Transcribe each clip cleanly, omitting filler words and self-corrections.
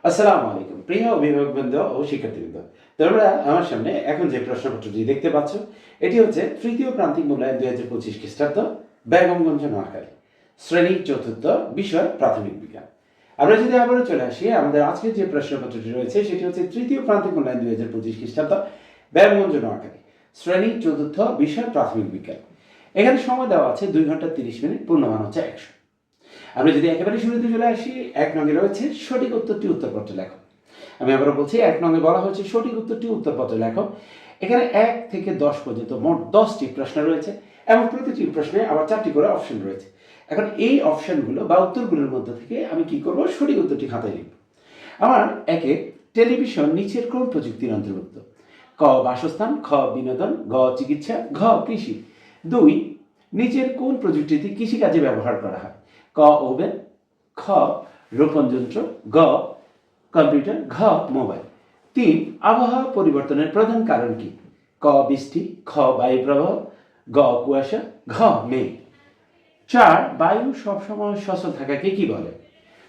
আসসালামু আলাইকুম প্রিয় অভিভাবকবৃন্দ ও শিক্ষার্থীবৃন্দ। তোমরা আমার সামনে এখন যে প্রশ্নপত্রটি দেখতে পাচ্ছ, এটি হচ্ছে তৃতীয় প্রান্তিক মূল্যায়ন 2025 খ্রিস্টাব্দ, বেগমগঞ্জ নোয়াখালী, শ্রেণী চতুর্থ, বিষয় প্রাথমিক বিজ্ঞান। আমরা যদি আবারও চলে আসি, আমাদের আজকের যে প্রশ্নপত্রটি রয়েছে সেটি হচ্ছে তৃতীয় প্রান্তিক মূল্যায়ন 2025 খ্রিস্টাব্দ, বেগমগঞ্জ নোয়াখালী, শ্রেণী চতুর্থ, বিষয় প্রাথমিক বিজ্ঞান। এখানে সময় দেওয়া আছে 2 ঘন্টা 30 মিনিট, পূর্ণমান হচ্ছে 100। আমরা যদি একেবারে শুরুতে চলে আসি, 1 নঙে রয়েছে সঠিক উত্তরটি উত্তরপত্রে লেখো। আমি আবারও বলছি, 1 নঙে বলা হয়েছে সঠিক উত্তরটি উত্তরপত্রে লেখো। এখানে 1 থেকে 10 পর্যন্ত মোট 10টি প্রশ্ন রয়েছে এবং প্রতিটি প্রশ্নে আবার 4টি করে অপশন রয়েছে। এখন এই অপশনগুলো বা উত্তরগুলোর মধ্যে থেকে আমি কি করব, সঠিক উত্তরটি খাতায় লিখব। আমার একে, টেলিভিশন নিচের কোন প্রযুক্তির অন্তর্ভুক্ত? ক বাসস্থান, খ বিনোদন, গ চিকিৎসা, ঘ কৃষি। 2, নিচের কোন প্রযুক্তিটি কৃষিকাজে ব্যবহার করা হয়? ক ওভেন, খ রোপণ যন্ত্র, গ কম্পিউটার, ঘ মোবাইল। 3, আবহাওয়া পরিবর্তনের প্রধান কারণ কি? ক বৃষ্টি, খ বায়ু প্রবাহ, গ কুয়াশা, ঘ মেঘ। 4, বায়ু সবসময় সচল থাকাকে কি বলে?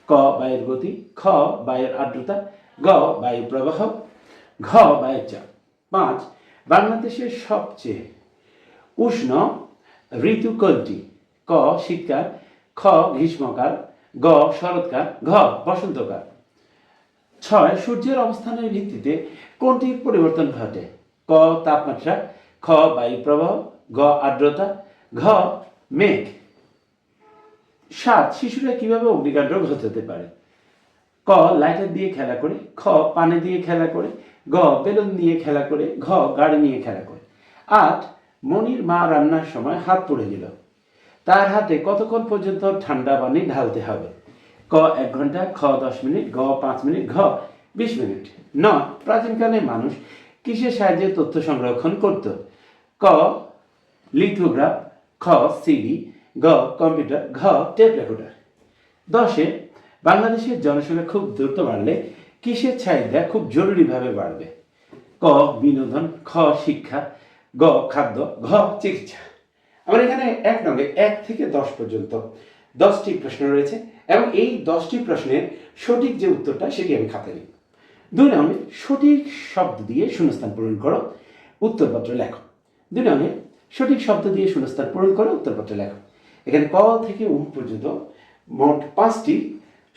ক বায়ুর গতি, খ বায়ুর আর্দ্রতা, গ বায়ু প্রবাহ, ঘ বায়ুর চাপ। 5, বাংলাদেশের সবচেয়ে উষ্ণ ঋতু কোনটি? ক শীতকাল, খ গ্রীষ্মকাল, গ শরৎকাল, ঘ বসন্তকাল। 6, সূর্যের অবস্থানের ভিত্তিতে কোনটির পরিবর্তন ঘটে? ক তাপমাত্রা, খ বায়ু প্রবাহ, গ আর্দ্রতা, ঘ মেঘ। 7, শিশুরা কিভাবে অগ্নিকাণ্ড ঘটাতে পারে? ক লাইটার দিয়ে খেলা করে, খ পানি দিয়ে খেলা করে, গ বেলুন নিয়ে খেলা করে, ঘ গাড়ি নিয়ে খেলা করে। 8, মনির মা রান্নার সময় হাত পুড়ে গেল, তার হাতে কতক্ষণ পর্যন্ত ঠান্ডা পানি ঢালতে হবে? ক 1 ঘন্টা, খ 10 মিনিট, গ 5 মিনিট, ঘ 20 মিনিট। 9, প্রাচীনকালে মানুষ কিসের সাহায্যে তথ্য সংরক্ষণ করত? ক লিথোগ্রাফ, খ সিডি, গ কম্পিউটার, ঘ টেপ রেকর্ডার। 10, বাংলাদেশের জনসংখ্যা খুব দ্রুত বাড়লে কিসের চাহিদা খুব জরুরিভাবে বাড়বে? ক বিনোদন, খ শিক্ষা, গ খাদ্য, ঘ চিকিৎসা। আমার এখানে 1 নঙ্গে 1 থেকে 10 পর্যন্ত 10টি প্রশ্ন রয়েছে এবং এই 10টি প্রশ্নের সঠিক যে উত্তরটা সেটি আমি খাতায় লিখব। 2 নঙ্গে সঠিক শব্দ দিয়ে শূন্যস্থান পূরণ করো, উত্তরপত্র লেখো। 2 নঙ্গে সঠিক শব্দ দিয়ে শূন্যস্থান পূরণ করো, উত্তরপত্র লেখো। এখানে ক থেকে উ পর্যন্ত মোট 5টি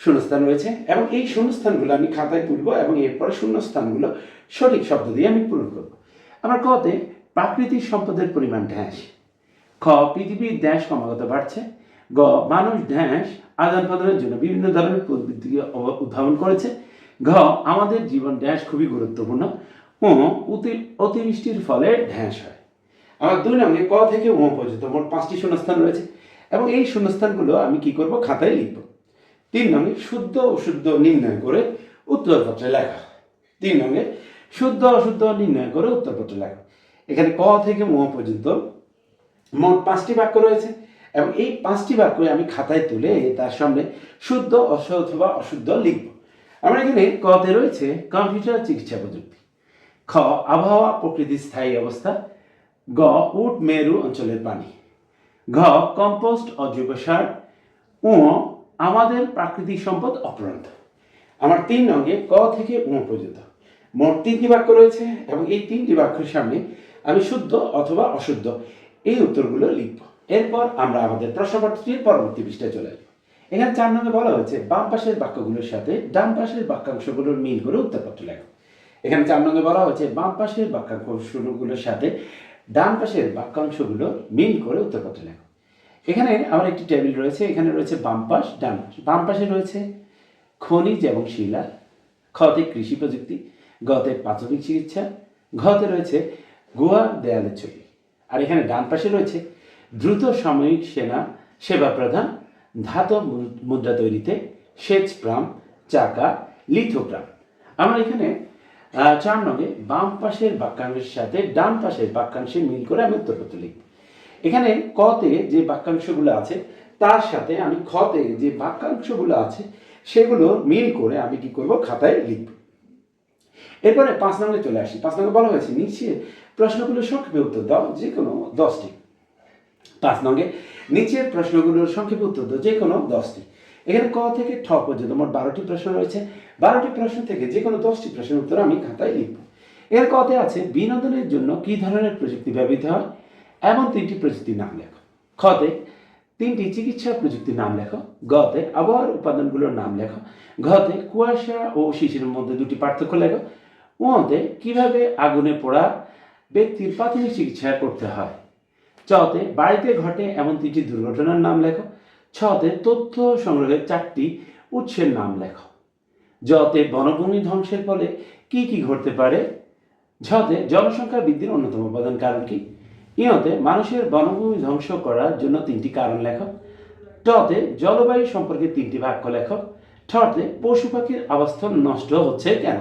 শূন্যস্থান রয়েছে এবং এই শূন্যস্থানগুলো আমি খাতায় তুলব এবং এরপরে শূন্যস্থানগুলো সঠিক শব্দ দিয়ে আমি পূরণ করব। আমার কতে প্রাকৃতিক সম্পদের পরিমাণ ড্যাশ। খ পৃথিবীর ড্যাশ ক্রমাগত বাড়ছে, গ মানুষ ড্যাশ আদান প্রদানের জন্য বিভিন্ন ধরনের প্রযুক্তিকে উদ্ভাবন করেছে, ঘ আমাদের জীবন ড্যাশ খুবই গুরুত্বপূর্ণ, ও অতিবৃষ্টির ফলে ড্যাশ হয়। আমার 2 নঙ্গে ক থেকে ও পর্যন্ত মোট 5টি শূন্যস্থান রয়েছে এবং এই শূন্যস্থানগুলো আমি কি করব, খাতায় লিখব। 3 নঙ্গে শুদ্ধ অশুদ্ধ নির্ণয় করে উত্তরপত্রে লেখা। 3 নঙ্গে শুদ্ধ অশুদ্ধ নির্ণয় করে উত্তরপত্রে লেখা। এখানে ক থেকে ম পর্যন্ত মোট 5টি বাক্য রয়েছে এবং এই 5টি বাক্য আমি খাতায় তুলে তার সামনে শুদ্ধ অথবা অশুদ্ধ লিখব। আমরা এখানে কতে রয়েছে কম্পিউটার চিকিৎসা প্রযুক্তি, খ আবহাওয়া প্রকৃতির স্থায়ী অবস্থা, গ উট মেরু অঞ্চলের পানি, ঘ কম্পোস্ট অজৈব সার, ও আমাদের প্রাকৃতিক সম্পদ অপরন্ত। আমার 3 নঙ্গে ক থেকে উ পর্যন্ত মোট 3টি বাক্য রয়েছে এবং এই 3টি বাক্যের সামনে আমি শুদ্ধ অথবা অশুদ্ধ এই উত্তরগুলো লিখব। এরপর আমরা আমাদের প্রশ্নপত্রটির পরবর্তী পৃষ্ঠায় চলে আসব। এখানে 4 নঙ্গে বলা হয়েছে বাম পাশের বাক্যগুলোর সাথে ডান পাশের বাক্যাংশগুলোর মিল করে উত্তরপত্র লেখো। এখানে 4 নঙ্গে বলা হয়েছে বাম পাশের বাক্যাংশগুলোর সাথে ডান পাশের বাক্যাংশগুলো মিল করে উত্তরপত্র লেখো। এখানে আমার একটি টেবিল রয়েছে, এখানে রয়েছে বাম পাশ ডান পাশ। বাম পাশে রয়েছে খনিজ এবং শিলা, খতে কৃষি প্রযুক্তি, গতে প্রাথমিক চিকিৎসা, ঘতে রয়েছে গুহার দেয়ালের ছবি। আর এখানে ডান পাশে রয়েছে দ্রুত সাময়িক সেবা প্রদান, ধাতব মুদ্রা তৈরিতে সেচ প্রাম, চাকা, লিথোগ্রাফ। আমরা এখানে 4 নঙ্গে বাম পাশের বাক্যাংশের সাথে ডান পাশের বাক্যাংশে মিল করে আমি উত্তরপত্র লিখব। এখানে কতে যে বাক্যাংশগুলো আছে তার সাথে আমি খতে যে বাক্যাংশগুলো আছে সেগুলো মিল করে আমি কি করব, খাতায় লিখব। এরপরে 5 নঙ্গে চলে আসি। 5 নঙ্গে বলা হয়েছে নিচে প্রশ্নগুলোর সংক্ষেপে উত্তর দাও, যে কোনো 10টি। 5 নঙ্গে নিচের প্রশ্নগুলোর সংক্ষেপে উত্তর দাও, যে কোনো 10টি। এখানে ক থেকে ঠ পর্যন্ত মোট 12টি প্রশ্ন রয়েছে। 12টি প্রশ্ন থেকে যে কোনো 10টি প্রশ্নের উত্তর আমি খাতায় লিখব। এর কতে আছে বিনোদনের জন্য কী ধরনের প্রযুক্তি ব্যবহৃত হয় এমন 3টি প্রযুক্তির নাম লেখো। খতে 3টি চিকিৎসা প্রযুক্তির নাম লেখো। গতে আবহাওয়ার উপাদানগুলোর নাম লেখো। ঘতে কুয়াশা ও শিশিরের মধ্যে 2টি পার্থক্য লেখো। উতে কিভাবে আগুনে পোড়া ব্যক্তির প্রাথমিক চিকিৎসা করতে হয়। চতে বাড়িতে ঘটে এমন 3টি দুর্ঘটনার নাম লেখো। ছতে তথ্য সংগ্রহের 4টি উৎসের নাম লেখো। জতে বনভূমি ধ্বংসের ফলে কি কি ঘটতে পারে। ঝতে জনসংখ্যা বৃদ্ধির অন্যতম প্রধান কারণ কি। ইয়তে মানুষের বনভূমি ধ্বংস করার জন্য 3টি কারণ লেখো। টতে জলবায়ু সম্পর্কে 3টি বাক্য লেখো। ঠতে পশু পাখির আবাসস্থল নষ্ট হচ্ছে কেন।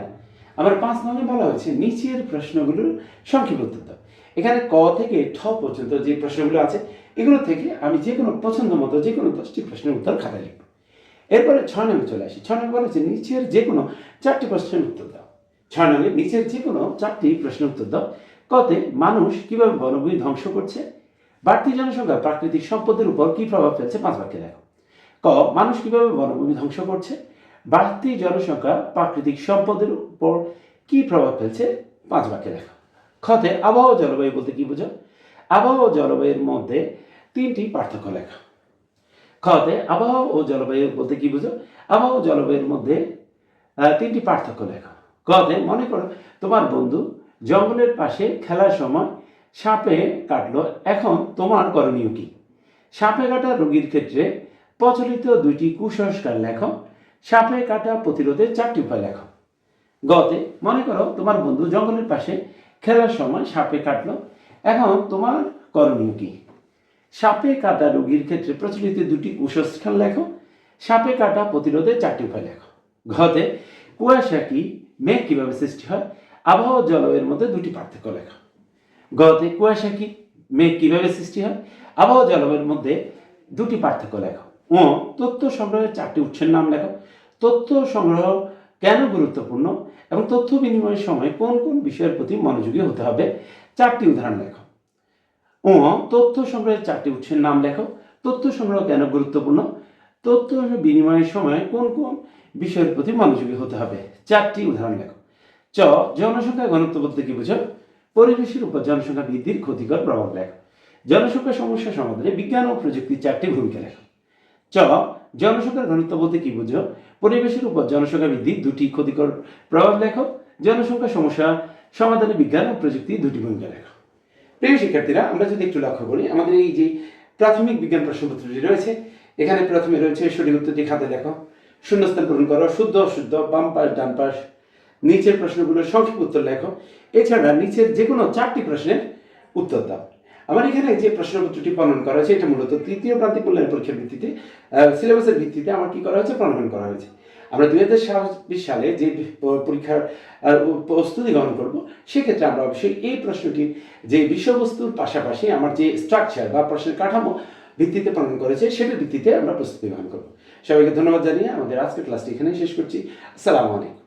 আমার 5 নম্বরে বলা হয়েছে নিচের প্রশ্নগুলোর সংক্ষিপ্ত উত্তর দাও। এখানে ক থেকে ঠ পর্যন্ত যে প্রশ্নগুলো আছে এগুলো থেকে আমি যে কোনো পছন্দ মতো যে কোনো 10টি প্রশ্নের উত্তর খাতায় লিখব। এরপরে 6 নম্বরে চলে আসি। 6 নম্বরে বলা হচ্ছে নিচের যে কোনো 4টি প্রশ্নের উত্তর দাও। 6 নম্বরে নিচের যে কোনো 4টি প্রশ্নের উত্তর দাও। কতে মানুষ কিভাবে বনভূমি ধ্বংস করছে। বাড়তি জনসংখ্যা প্রাকৃতিক সম্পদের উপর কি প্রভাব ফেলছে 5 বাক্যে লেখো। ক মানুষ কিভাবে বনভূমি ধ্বংস করছে। বাড়তি জনসংখ্যা প্রাকৃতিক সম্পদের উপর কি প্রভাব ফেলছে 5 বাক্যে লেখো। খতে আবহাওয়া জলবায়ু বলতে কি বোঝো। আবহাওয়া ও জলবায়ুর মধ্যে 3টি পার্থক্য লেখো। খতে আবহাওয়া ও জলবায়ু বলতে কি বোঝো। আবহাওয়া ও জলবায়ুর মধ্যে 3টি পার্থক্য লেখো। কতে মনে করো তোমার বন্ধু জঙ্গলের পাশে খেলার সময় সাপে কাটলো, এখন তোমার করণীয় কি। সাপে কাটা রোগীর ক্ষেত্রে প্রচলিত 2টি কুসংস্কার লেখো। সাপে কাটা প্রতিরোধের 4টি উপায় লেখো। গতে মনে করো তোমার বন্ধু জঙ্গলের পাশে খেলার সময় সাপে কাটলো, এখন তোমার করণীয় কি। সাপে কাটা রোগীর ক্ষেত্রে প্রচলিত 2টি কুসংস্কার লেখো। সাপে কাটা প্রতিরোধের 4টি উপায় লেখো। ঘতে কুয়াশা কি, মেঘ কিভাবে সৃষ্টি হয়, আবহাওয়া জলবায়ুর মধ্যে 2টি পার্থক্য লেখো। গতে কুয়াশা কি, মেঘ কিভাবে সৃষ্টি হয়, আবহাওয়া জলবায়ুর মধ্যে 2টি পার্থক্য লেখো। ও তথ্য সংগ্রহের 4টি উৎসের নাম লেখো। তথ্য সংগ্রহ কেন গুরুত্বপূর্ণ এবং তথ্য বিনিময়ের সময় কোন কোন বিষয়ের প্রতি মনোযোগী হতে হবে 4টি উদাহরণ লেখো। ও তথ্য সংগ্রহের 4টি উৎসের নাম লেখো। তথ্য সংগ্রহ কেন গুরুত্বপূর্ণ, তথ্য বিনিময়ের সময় কোন কোন বিষয়ের প্রতি মনোযোগী হতে হবে 4টি উদাহরণ লেখো। চ জনসংখ্যা ঘনত্ব বলতে কি বুঝো। পরিবেশের উপর জনসংখ্যা বৃদ্ধির ক্ষতিকর প্রভাব লেখো। জনসংখ্যা সমস্যা সমাধানে বিজ্ঞান ও প্রযুক্তির 4টি ভূমিকা লেখো। চ জনসংখ্যার ঘনত্ব বলতে কি বুঝো। পরিবেশের উপর জনসংখ্যা বৃদ্ধির 2টি ক্ষতিকর প্রভাব লেখো। জনসংখ্যা সমস্যা সমাধানে বিজ্ঞান ও প্রযুক্তির 2টি ভূমিকা লেখো। প্রিয় শিক্ষার্থীরা, আমরা যদি একটু লক্ষ্য করি আমাদের এই যে প্রাথমিক বিজ্ঞান প্রশ্নপত্রটি রয়েছে, এখানে প্রথমে রয়েছে সঠিক উত্তরটি খাতায় লেখো, শূন্যস্থান পূরণ করো, শুদ্ধ অশুদ্ধ, বাম পাশ ডান পাশ, নিচের প্রশ্নগুলোর সংক্ষিপ্ত উত্তর লেখো। এছাড়া নিচের যে কোনো 4টি প্রশ্নের উত্তর দাও। আমার এখানে যে প্রশ্নপত্রটি প্রণয়ন করা হয়েছে এটা মূলত তৃতীয় প্রান্তিক মূল্যায়ন পরীক্ষার ভিত্তিতে সিলেবাসের ভিত্তিতে আমার কি করা হয়েছে প্রণয়ন করা হয়েছে। আমরা 2026 সালে যে পরীক্ষার প্রস্তুতি গ্রহণ করব সেক্ষেত্রে আমরা অবশ্যই এই প্রশ্নটির যে বিষয়বস্তুর পাশাপাশি আমার যে স্ট্রাকচার বা প্রশ্নের কাঠামো ভিত্তিতে প্রণয়ন করেছে সেটার ভিত্তিতে আমরা প্রস্তুতি গ্রহণ করব। সবাইকে ধন্যবাদ জানিয়ে আমাদের আজকের ক্লাসটি এখানেই শেষ করছি। আসসালামু আলাইকুম।